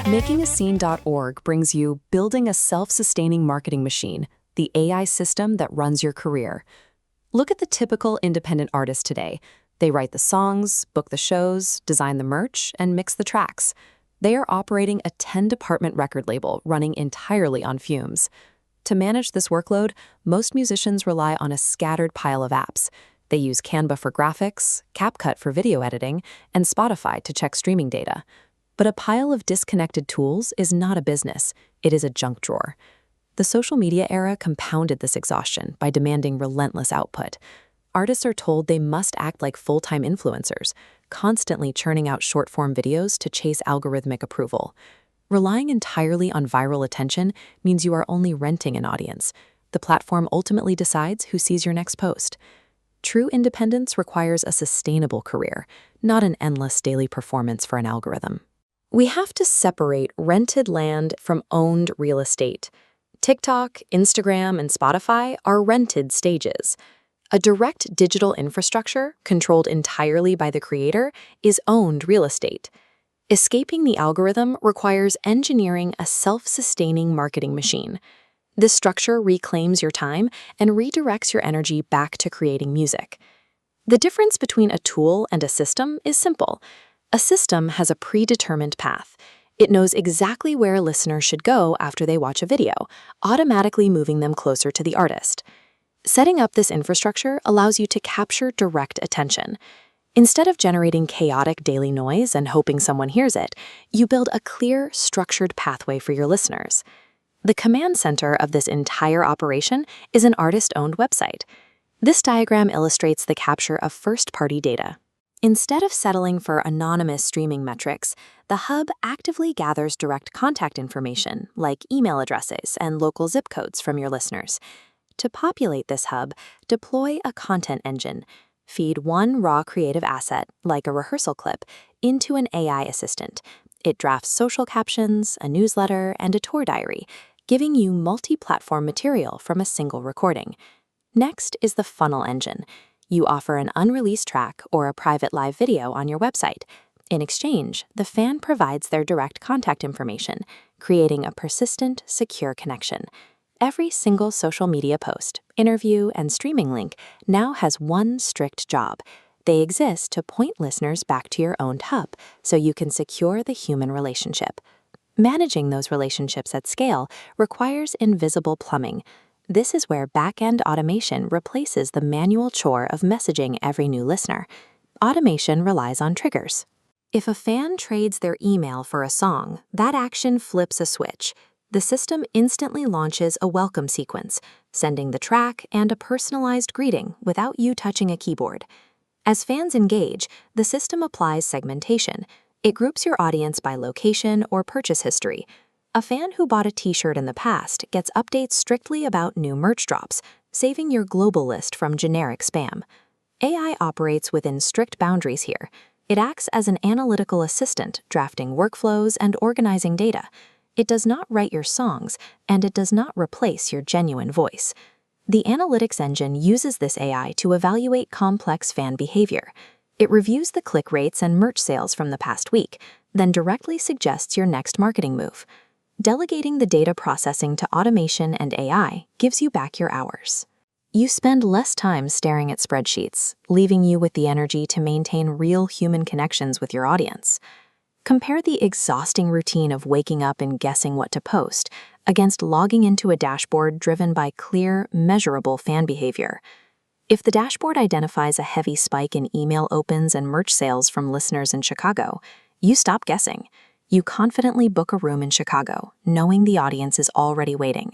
Makingacene.org brings you Building a Self-Sustaining Marketing Machine, the AI system that runs your career. Look at the typical independent artist today. They write the songs, book the shows, design the merch, and mix the tracks. They are operating a 10-department record label running entirely on fumes. To manage this workload, most musicians rely on a scattered pile of apps. They use Canva for graphics, CapCut for video editing, and Spotify to check streaming data. But a pile of disconnected tools is not a business, it is a junk drawer. The social media era compounded this exhaustion by demanding relentless output. Artists are told they must act like full-time influencers, constantly churning out short-form videos to chase algorithmic approval. Relying entirely on viral attention means you are only renting an audience. The platform ultimately decides who sees your next post. True independence requires a sustainable career, not an endless daily performance for an algorithm. We have to separate rented land from owned real estate. TikTok, Instagram, and Spotify are rented stages. A direct digital infrastructure, controlled entirely by the creator, is owned real estate. Escaping the algorithm requires engineering a self-sustaining marketing machine. This structure reclaims your time and redirects your energy back to creating music. The difference between a tool and a system is simple. A system has a predetermined path. It knows exactly where listeners should go after they watch a video, automatically moving them closer to the artist. Setting up this infrastructure allows you to capture direct attention. Instead of generating chaotic daily noise and hoping someone hears it, you build a clear, structured pathway for your listeners. The command center of this entire operation is an artist-owned website. This diagram illustrates the capture of first-party data. Instead of settling for anonymous streaming metrics, the hub actively gathers direct contact information, like email addresses and local zip codes from your listeners. To populate this hub, deploy a content engine. Feed one raw creative asset, like a rehearsal clip, into an AI assistant. It drafts social captions, a newsletter, and a tour diary, giving you multi-platform material from a single recording. Next is the funnel engine. You offer an unreleased track or a private live video on your website. In exchange, the fan provides their direct contact information, creating a persistent, secure connection. Every single social media post, interview, and streaming link now has one strict job. They exist to point listeners back to your owned hub so you can secure the human relationship. Managing those relationships at scale requires invisible plumbing. This is where back-end automation replaces the manual chore of messaging every new listener. Automation relies on triggers. If a fan trades their email for a song, that action flips a switch. The system instantly launches a welcome sequence, sending the track and a personalized greeting without you touching a keyboard. As fans engage, the system applies segmentation. It groups your audience by location or purchase history. A fan who bought a t-shirt in the past gets updates strictly about new merch drops, saving your global list from generic spam. AI operates within strict boundaries here. It acts as an analytical assistant, drafting workflows and organizing data. It does not write your songs, and it does not replace your genuine voice. The analytics engine uses this AI to evaluate complex fan behavior. It reviews the click rates and merch sales from the past week, then directly suggests your next marketing move. Delegating the data processing to automation and AI gives you back your hours. You spend less time staring at spreadsheets, leaving you with the energy to maintain real human connections with your audience. Compare the exhausting routine of waking up and guessing what to post against logging into a dashboard driven by clear, measurable fan behavior. If the dashboard identifies a heavy spike in email opens and merch sales from listeners in Chicago, you stop guessing. You confidently book a room in Chicago, knowing the audience is already waiting.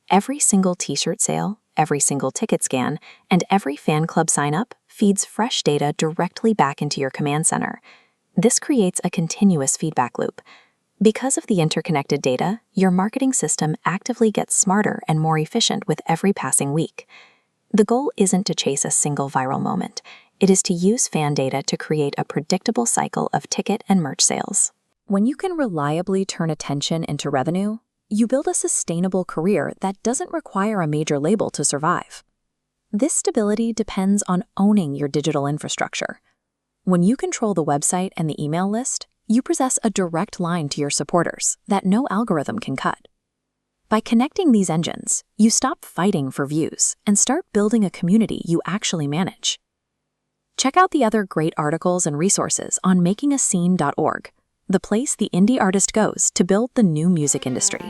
Every single t-shirt sale, every single ticket scan, and every fan club sign-up feeds fresh data directly back into your command center. This creates a continuous feedback loop. Because of the interconnected data, your marketing system actively gets smarter and more efficient with every passing week. The goal isn't to chase a single viral moment. It is to use fan data to create a predictable cycle of ticket and merch sales. When you can reliably turn attention into revenue, you build a sustainable career that doesn't require a major label to survive. This stability depends on owning your digital infrastructure. When you control the website and the email list, you possess a direct line to your supporters that no algorithm can cut. By connecting these engines, you stop fighting for views and start building a community you actually manage. Check out the other great articles and resources on makingascene.org, the place the indie artist goes to build the new music industry.